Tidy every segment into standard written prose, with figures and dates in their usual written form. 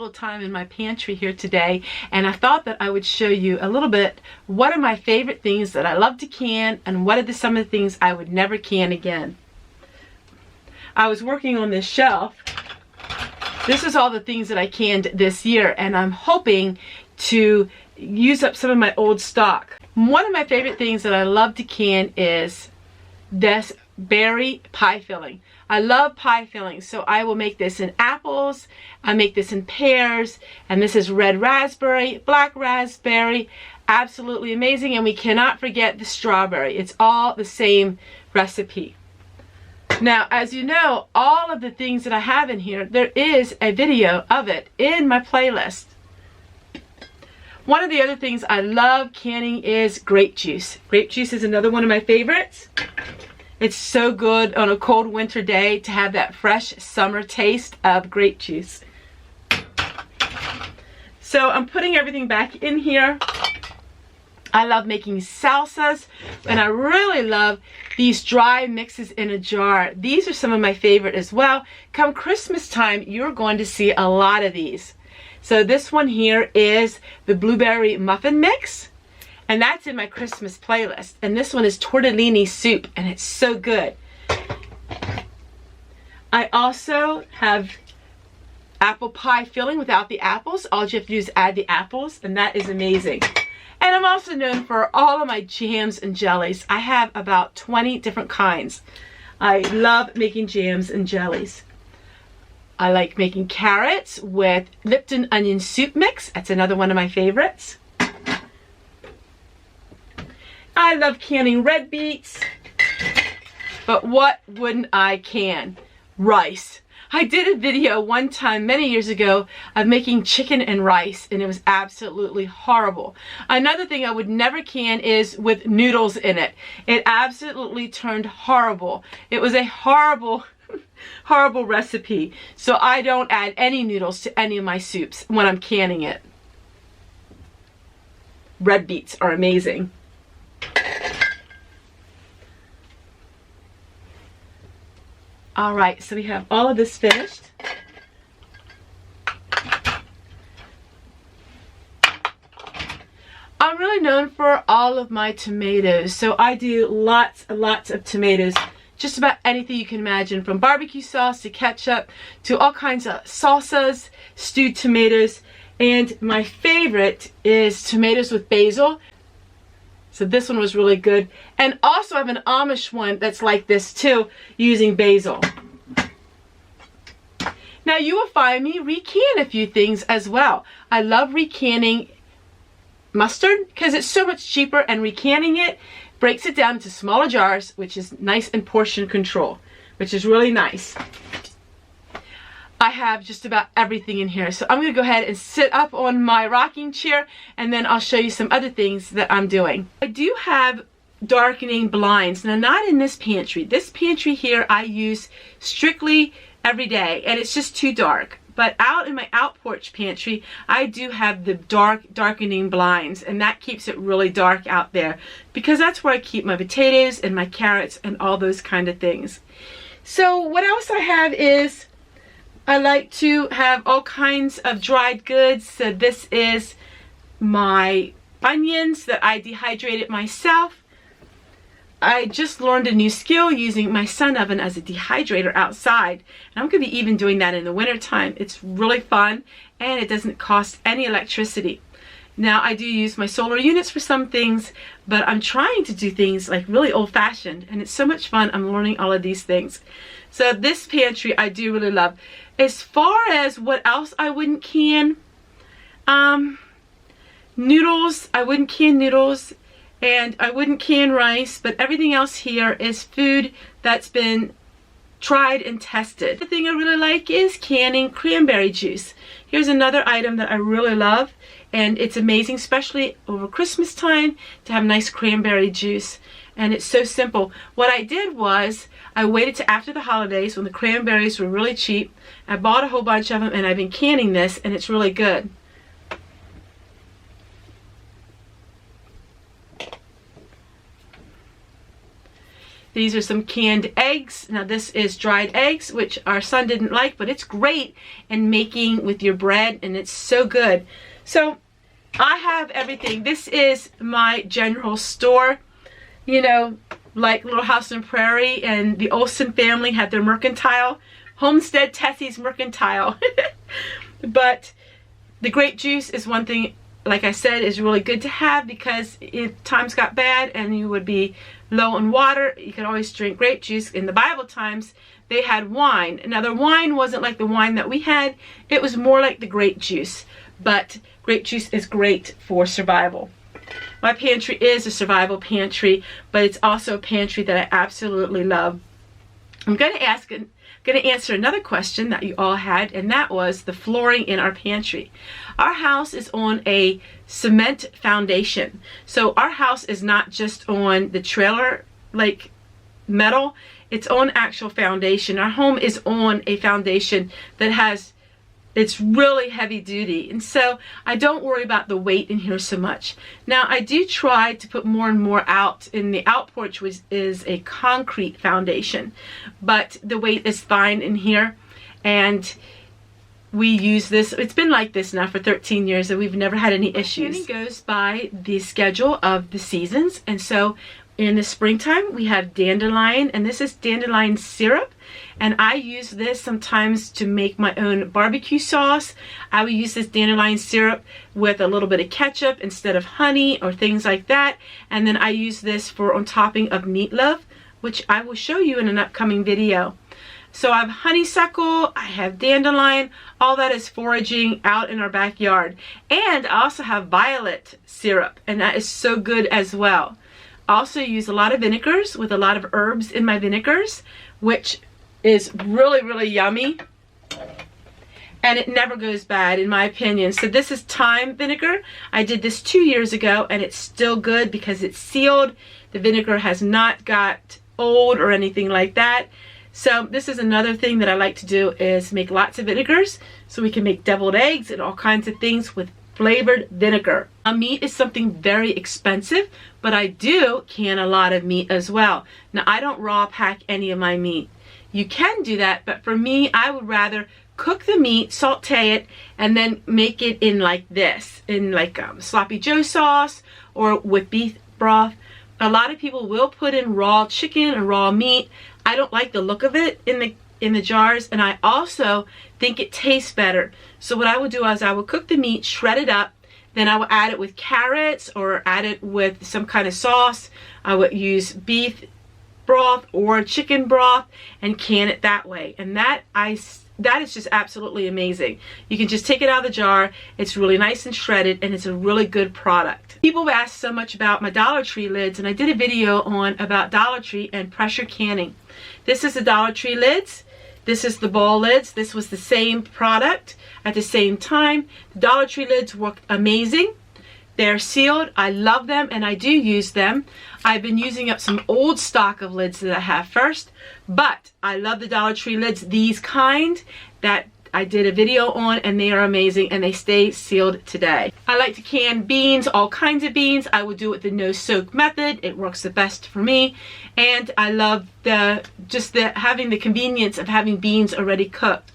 little time in my pantry here today, and I thought that I would show you a little bit what are my favorite things that I love to can and what are some of the things I would never can again. I was working on this shelf. This is all the things that I canned this year, and I'm hoping to use up some of my old stock. One of my favorite things that I love to can is this berry pie filling. I love pie filling, so I will make this in apples, I make this in pears, and this is red raspberry, black raspberry, absolutely amazing, and we cannot forget the strawberry. It's all the same recipe. Now, as you know, all of the things that I have in here, there is a video of it in my playlist. One of the other things I love canning is grape juice. Grape juice is another one of my favorites. It's so good on a cold winter day to have that fresh summer taste of grape juice. So I'm putting everything back in here. I love making salsas, and I really love these dry mixes in a jar. These are some of my favorite as well. Come Christmas time, you're going to see a lot of these. So this one here is the blueberry muffin mix. And that's in my Christmas playlist. And this one is tortellini soup, and it's so good. I also have apple pie filling without the apples. All you have to do is add the apples, and that is amazing. And I'm also known for all of my jams and jellies. I have about 20 different kinds. I love making jams and jellies. I like making carrots with Lipton onion soup mix. That's another one of my favorites. I love canning red beets, but what wouldn't I can? Rice. I did a video one time many years ago of making chicken and rice, and it was absolutely horrible. Another thing I would never can is with noodles in it. It absolutely turned horrible. It was a horrible, horrible recipe. So I don't add any noodles to any of my soups when I'm canning it. Red beets are amazing. All right, so we have all of this finished. I'm really known for all of my tomatoes, so I do lots and lots of tomatoes. Just about anything you can imagine, from barbecue sauce to ketchup to all kinds of salsas, stewed tomatoes, and my favorite is tomatoes with basil. So this one was really good. And also I have an Amish one that's like this too, using basil. Now you will find me recan a few things as well. I love recanning mustard because it's so much cheaper, and recanning it breaks it down into smaller jars, which is nice and portion control, which is really nice. I have just about everything in here. So I'm going to go ahead and sit up on my rocking chair, and then I'll show you some other things that I'm doing. I do have darkening blinds. Now, not in this pantry. This pantry here I use strictly every day, and it's just too dark. But out in my out porch pantry, I do have the darkening blinds, and that keeps it really dark out there because that's where I keep my potatoes and my carrots and all those kind of things. So what else I have is I like to have all kinds of dried goods. So this is my onions that I dehydrated myself. I just learned a new skill using my sun oven as a dehydrator outside. And I'm going to be even doing that in the winter time. It's really fun, and it doesn't cost any electricity. Now, I do use my solar units for some things, but I'm trying to do things like really old-fashioned, and it's so much fun. I'm learning all of these things. So this pantry I do really love. As far as what else I wouldn't can, noodles, I wouldn't can noodles, and I wouldn't can rice, but everything else here is food that's been tried and tested. The thing I really like is canning cranberry juice. Here's another item that I really love, and it's amazing, especially over Christmas time, to have nice cranberry juice. And it's so simple. What I did was I waited to after the holidays when the cranberries were really cheap. I bought a whole bunch of them, and I've been canning this, and it's really good. These are some canned eggs. Now this is dried eggs, which our son didn't like, but it's great in making with your bread, and it's so good. So I have everything. This is my general store, you know, like Little House on Prairie and the Olsen family had their Mercantile. Homestead, Tessie's Mercantile. But the grape juice is one thing, like I said, is really good to have, because if times got bad and you would be low on water, you could always drink grape juice. In the Bible times, they had wine. Now the wine wasn't like the wine that we had. It was more like the grape juice. But grape juice is great for survival. My pantry is a survival pantry, but it's also a pantry that I absolutely love. I'm going to answer another question that you all had, and that was the flooring in our pantry. Our house is on a cement foundation. So our house is not just on the trailer like metal, it's on actual foundation. Our home is on a foundation that has, it's really heavy duty, and so I don't worry about the weight in here so much. Now I do try to put more and more out in the out porch, which is a concrete foundation, but the weight is fine in here, and we use this. It's been like this now for 13 years and we've never had any issues. It goes by the schedule of the seasons, and so in the springtime we have dandelion, and this is dandelion syrup, and I use this sometimes to make my own barbecue sauce. I will use this dandelion syrup with a little bit of ketchup instead of honey or things like that, and then I use this for on topping of meatloaf, which I will show you in an upcoming video. So I have honeysuckle, I have dandelion, all that is foraging out in our backyard, and I also have violet syrup, and that is so good as well. I also use a lot of vinegars with a lot of herbs in my vinegars, which is really, really yummy, and it never goes bad in my opinion. So this is thyme vinegar. I did this 2 years ago and it's still good because it's sealed. The vinegar has not got old or anything like that. So this is another thing that I like to do, is make lots of vinegars so we can make deviled eggs and all kinds of things with flavored vinegar. Meat is something very expensive, but I do can a lot of meat as well. Now I don't raw pack any of my meat. You can do that, but for me, I would rather cook the meat, saute it, and then make it in like this, in like sloppy joe sauce or with beef broth. A lot of people will put in raw chicken or raw meat. I don't like the look of it in the jars, and I also think it tastes better. So what I would do is I would cook the meat, shred it up, then I would add it with carrots or add it with some kind of sauce. I would use beef broth or chicken broth and can it that way, and that is just absolutely amazing. You can just take it out of the jar. It's really nice and shredded, and it's a really good product. People have asked so much about my Dollar Tree lids, and I did a video on about Dollar Tree and pressure canning. This is the Dollar Tree lids. This is the ball lids. This was the same product at the same time. The Dollar Tree lids work amazing. They're sealed. I love them, and I do use them. I've been using up some old stock of lids that I have first, but I love the Dollar Tree lids, these kind that I did a video on, and they are amazing, and they stay sealed today. I like to can beans, all kinds of beans. I would do it the no soak method. It works the best for me, and I love having the convenience of having beans already cooked.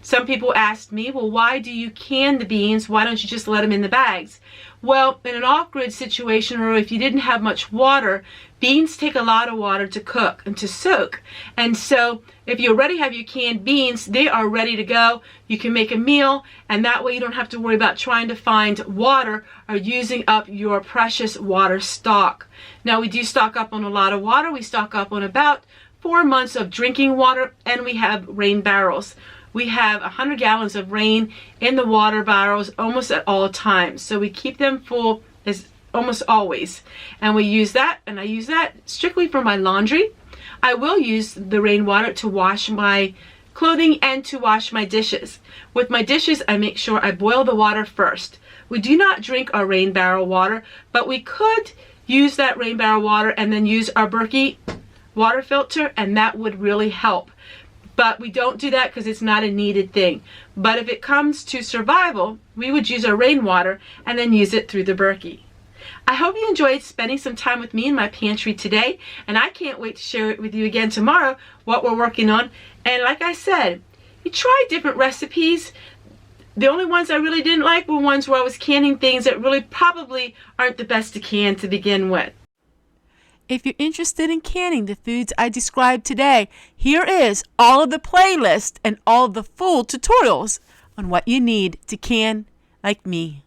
Some people asked me, well, why do you can the beans? Why don't you just let them in the bags? Well, in an off-grid situation, or if you didn't have much water, beans take a lot of water to cook and to soak. And so if you already have your canned beans, they are ready to go. You can make a meal, and that way you don't have to worry about trying to find water or using up your precious water stock. Now, we do stock up on a lot of water. We stock up on about 4 months of drinking water, and we have rain barrels. We have 100 gallons of rain in the water barrels almost at all times. So we keep them full as almost always. And we use that, and I use that strictly for my laundry. I will use the rainwater to wash my clothing and to wash my dishes. With my dishes, I make sure I boil the water first. We do not drink our rain barrel water, but we could use that rain barrel water and then use our Berkey water filter, and that would really help. But we don't do that because it's not a needed thing. But if it comes to survival, we would use our rainwater and then use it through the Berkey. I hope you enjoyed spending some time with me in my pantry today, and I can't wait to share it with you again tomorrow, what we're working on. And like I said, you try different recipes. The only ones I really didn't like were ones where I was canning things that really probably aren't the best to can to begin with. If you're interested in canning the foods I described today, here is all of the playlist and all of the full tutorials on what you need to can like me.